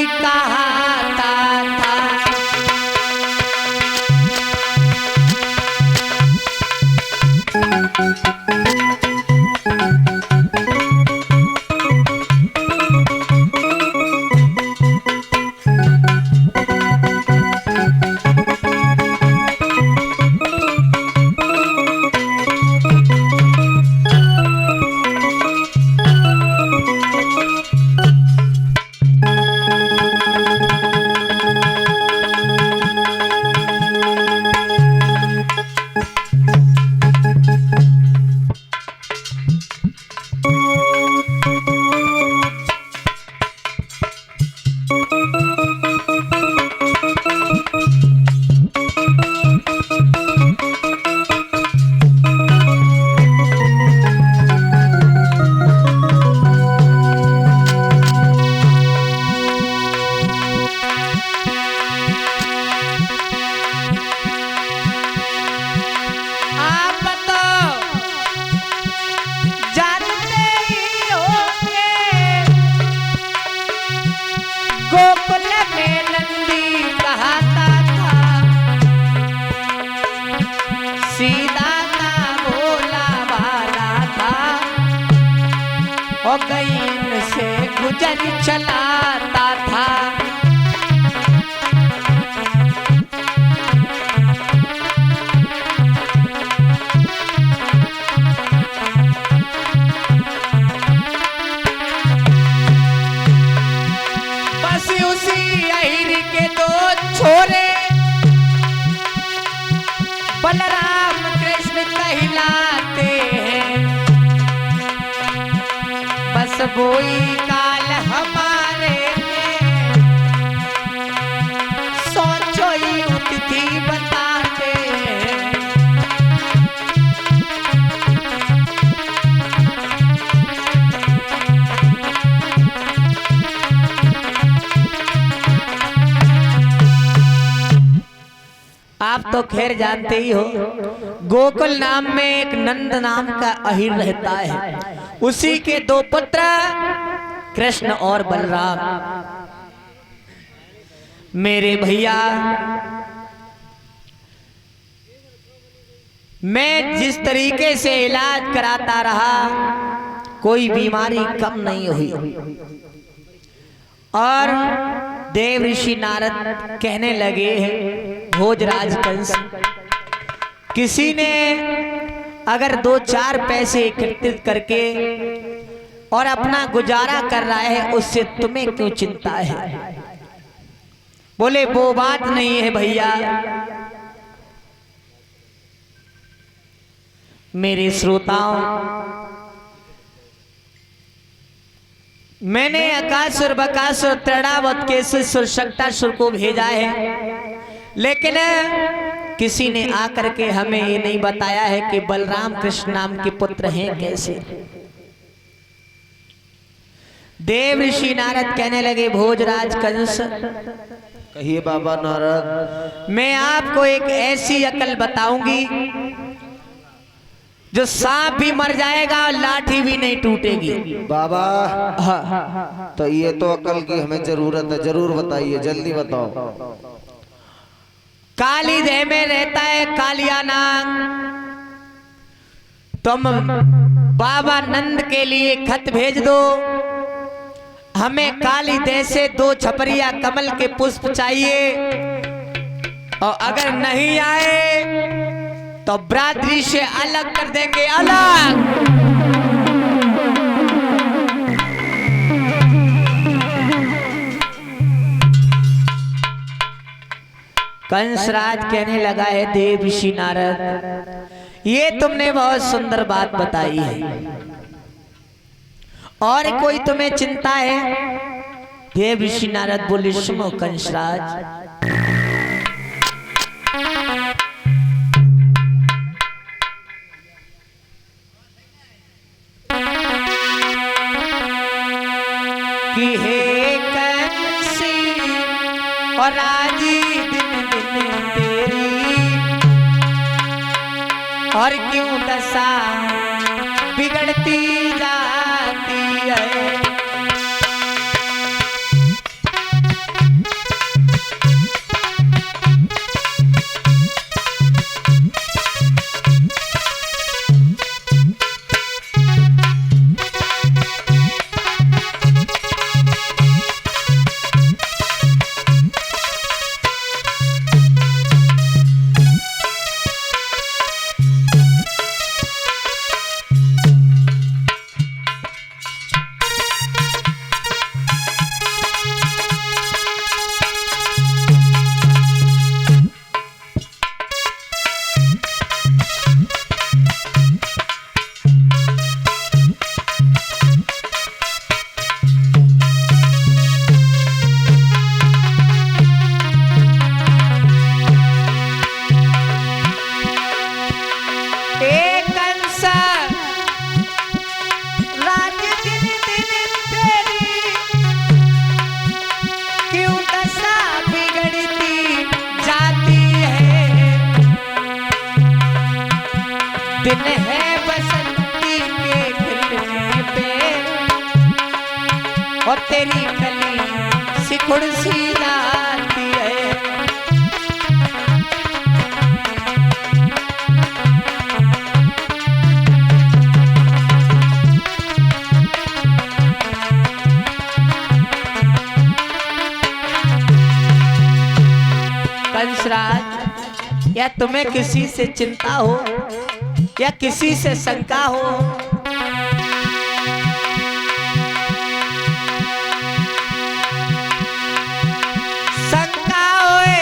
कहता था। से गुजर चलाता था। बस उसी अहिर के दो छोरे बलराम कृष्ण कहलाते हैं। बस वही काल हमारे सोचो ही उठती बताते हैं। आप तो खैर जानते ही हो, गोकुल नाम में एक नंद नाम का अहिर रहता है। उसी के दो पुत्र कृष्ण और बलराम। मेरे भैया, मैं जिस तरीके से इलाज कराता रहा, कोई बीमारी कम नहीं हुई। और देव ऋषि नारद कहने लगे हैं, भोजराज कंस, किसी ने अगर 2-4 पैसे एकत्रित करके और अपना गुजारा कर रहा है, उससे तुम्हें क्यों चिंता है? बोले वो बात नहीं है भैया। मेरे श्रोताओं, मैंने अकासुर बकासुर त्रिणावत केसुर शक्तासुर को भेजा है, लेकिन किसी ने आकर के हमें ये नहीं बताया है कि बलराम कृष्ण नाम के पुत्र हैं कैसे। देव ऋषि नारद कहने लगे, भोजराज कंस, कहिए बाबा नारद। मैं आपको एक ऐसी अकल बताऊंगी जो सांप भी मर जाएगा और लाठी भी नहीं टूटेगी। बाबा हाँ। तो ये तो अकल की हमें जरूरत है, जरूर बताइए, जल्दी बताओ। काली देह में रहता है कालिया नाग। तुम बाबा नंद के लिए खत भेज दो, हमें काली देह से 2 छपरिया कमल के पुष्प चाहिए, और अगर नहीं आए तो बरादरी से अलग कर देंगे, अलग। कंसराज कहने लगा है, देव ऋषि नारद, ये तुमने बहुत सुंदर बात बताई है, और कोई तुम्हें चिंता है? देव ऋषि नारद बोले, सुनो कंसराज, कि हे कंसी और राजी दिन दिन तेरी, और क्यों दशा बिगड़ती जाती है। और तेरी कली सिकुड़ सी जाती है। कंसराज, या तुम्हें किसी से चिंता हो या किसी से शंका हो, शंका होए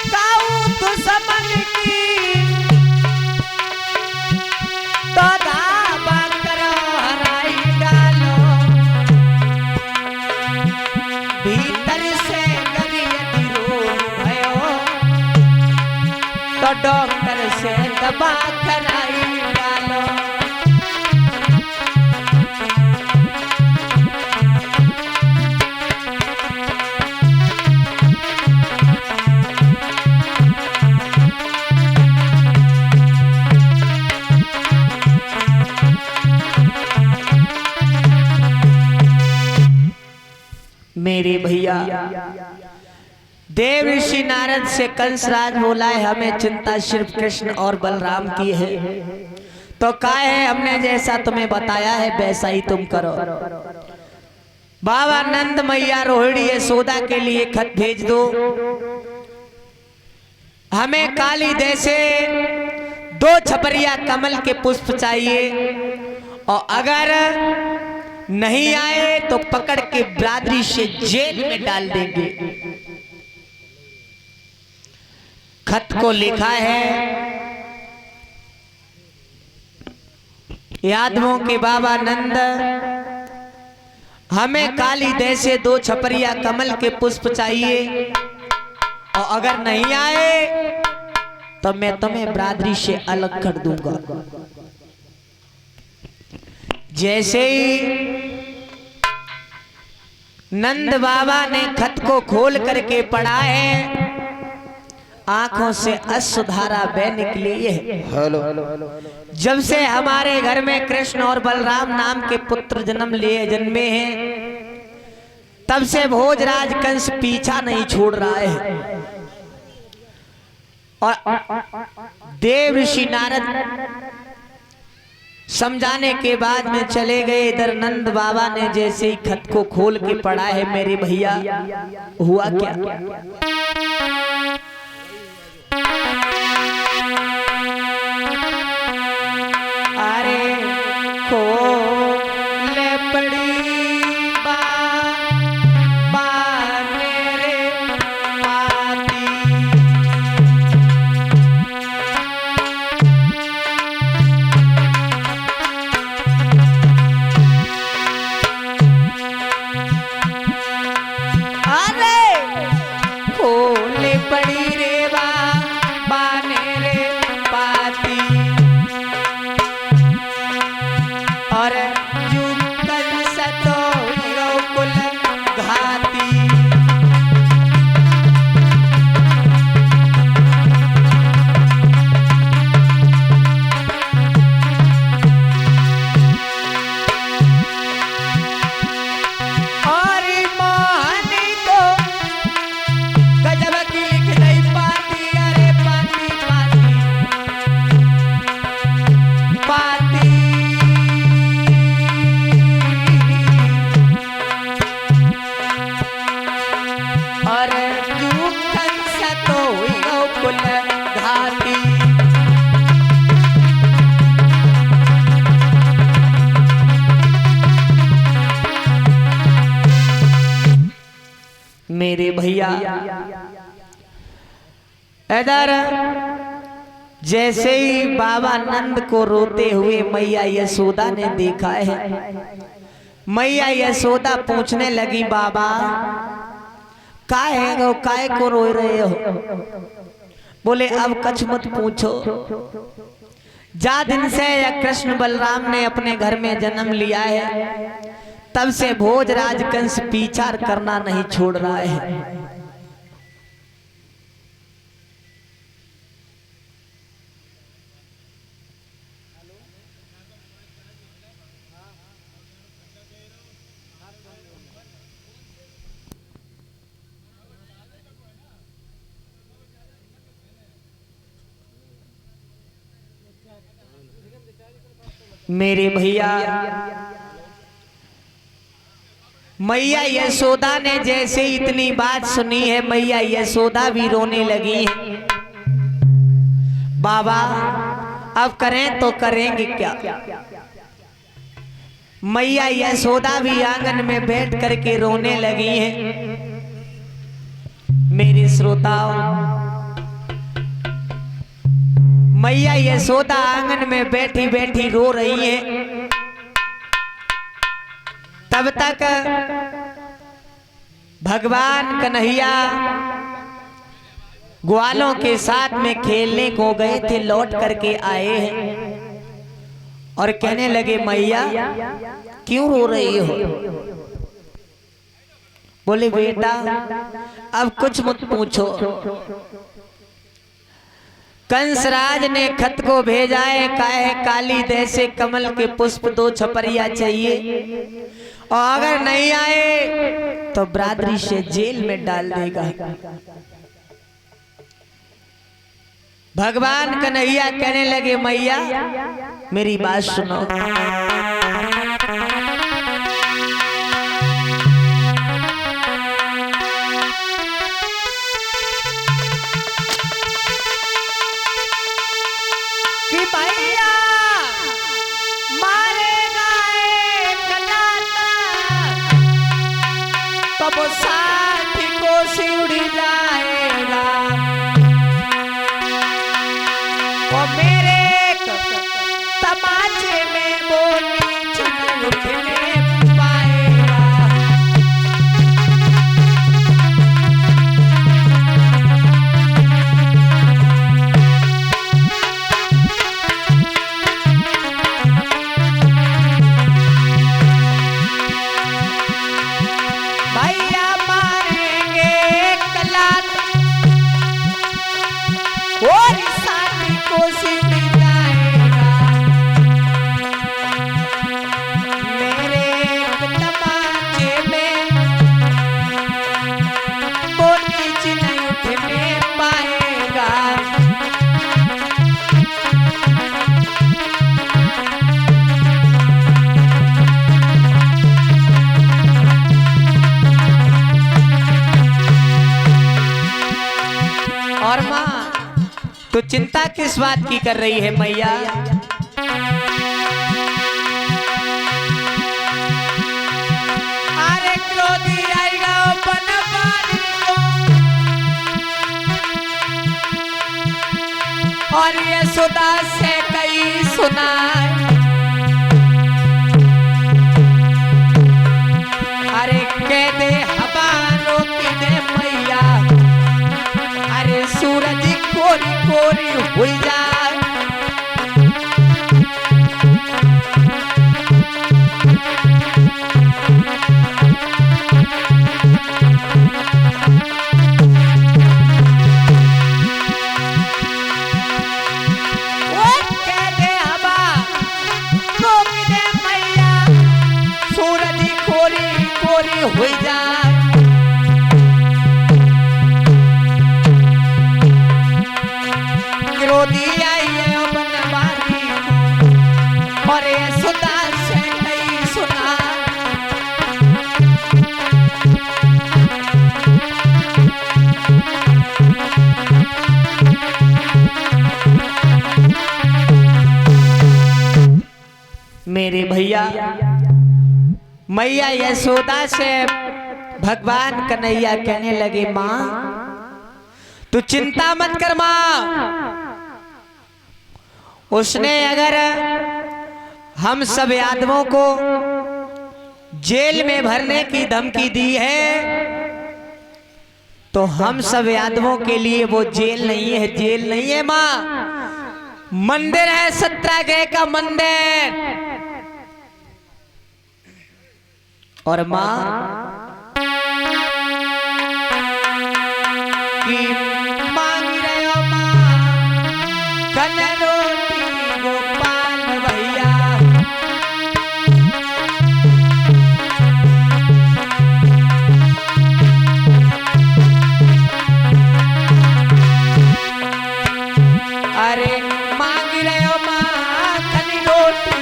काऊ दुश्मन की, तो धावा करो हराई डालो। भीतर से यदि रोग भयो तो डॉक्टर से दवा कराई डालो। मेरे भैया, देव ऋषि नारद से कंसराज बोला है हमें चिंता सिर्फ कृष्ण और बलराम की है, तो काय है हमने जैसा तुम्हें बताया है वैसा ही तुम करो। बाबा नंद मैया रोहिणी यशोदा के लिए खत भेज दो, हमें काली जैसे 2 छपरिया कमल के पुष्प चाहिए, और अगर नहीं आए तो पकड़ के बिरादरी से जेल में डाल देंगे। खत को लिखा है यादवों के बाबा नंद, हमें काली जैसे 2 छपरिया कमल के पुष्प चाहिए, और अगर नहीं आए तो मैं तुम्हें बिरादरी से अलग कर दूंगा। जैसे ही नंद बाबा ने खत को खोल करके पढ़ा है, आंखों से अश्रुधारा बह निकली है। हेलो, जब से हमारे घर में कृष्ण और बलराम नाम के पुत्र जन्मे हैं, तब से भोजराज कंस पीछा नहीं छोड़ रहा है। और देव ऋषि नारद समझाने के बाद में चले गए। इधर नंद बाबा ने जैसे ही खत को खोल के पढ़ा है, मेरे भैया हुआ क्या? अरे खोले पड़ी मेरे पाती, पड़ी रे बाने रे पाती, और यूं कंस तो कुल घाती। और मोहनी को गजब की लिख दई पाती, अरे पाती पाती पाती। और यूं कंस तो कुल घाती। मेरे भैया, इधर जैसे ही बाबा नंद को रोते हुए मैया यशोदा ने देखा है, मैया यशोदा पूछने लगी, बाबा काय को रो रहे हो? बोले अब कछ मत पूछो, जा दिन से या कृष्ण बलराम ने अपने घर में जन्म लिया है, तब से भोजराज कंस पीछा करना नहीं छोड़ रहा है। मेरे भैया मैया यशोदा ने जैसे इतनी बात सुनी है, मैया यशोदा भी रोने लगी है। बाबा अब करें तो करेंगे क्या। मैया यशोदा भी आंगन में बैठ करके रोने लगी हैं। मेरे श्रोताओं, मैया यशोदा आंगन में बैठी बैठी रो रही है। तब तक भगवान कन्हैया ग्वालों के साथ में खेलने को गए थे, लौट करके आए हैं और कहने लगे मैया क्यों रो रही हो। बोले बेटा अब कुछ मत पूछो, कंसराज ने खत को भेजा है, काहे काली जैसे कमल के पुष्प 2 छपरिया चाहिए, और अगर नहीं आए तो बरादरी से जेल में डाल देगा। भगवान कन्हैया कहने लगे मैया मेरी बात सुनो। कि भैया मारेगा एक लाता तब साथी को सिउड़ी जाएगा, वो मेरे तमाचे में वो नीच उठने पाएगा। भैया मारेंगे एक लात और साथी को सिउड़ी जाएगा, मेरे तमाचे में वो नीच नहीं उठने पाएगा। और माँ तो चिंता किस बात की कर रही है मैया। अरे क्रोधी आएगा बनवारी को, और यशोदा से कई सुनाए। अरे कह दे हवा रोक दे मैया, अरे सूरज कोरी कोरी हुई जाए। वो कह दे हवा रोक दे मैया, सूरज कोरी कोरी हुई जाए। क्रोधी आई है बनवारी को, और यशोदा से कई सुना। मेरे भैया मैया यशोदा से भगवान कन्हैया कहने लगे माँ तू चिंता मत कर माँ, उसने अगर हम सब यादवों को जेल में भरने की धमकी दी है तो हम सब यादवों के लिए वो जेल नहीं है, जेल नहीं है माँ, मंदिर है सत्याग्रह का मंदिर। और माँ की मांग रहे हो माँ कल रोटी गोपाल भैया, अरे मांग रहे हो माँ कल रोटी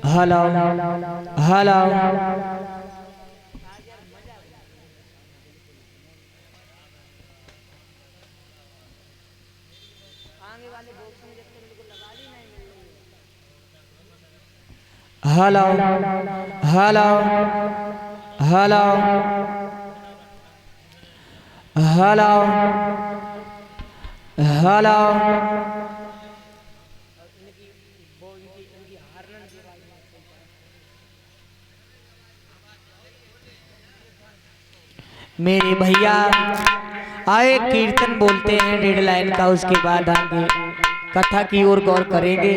hello hello hello hello hello hello hello मेरे भैया आए कीर्तन बोलते हैं 1.5 लाइन का, उसके बाद आगे कथा की ओर गौर करेंगे।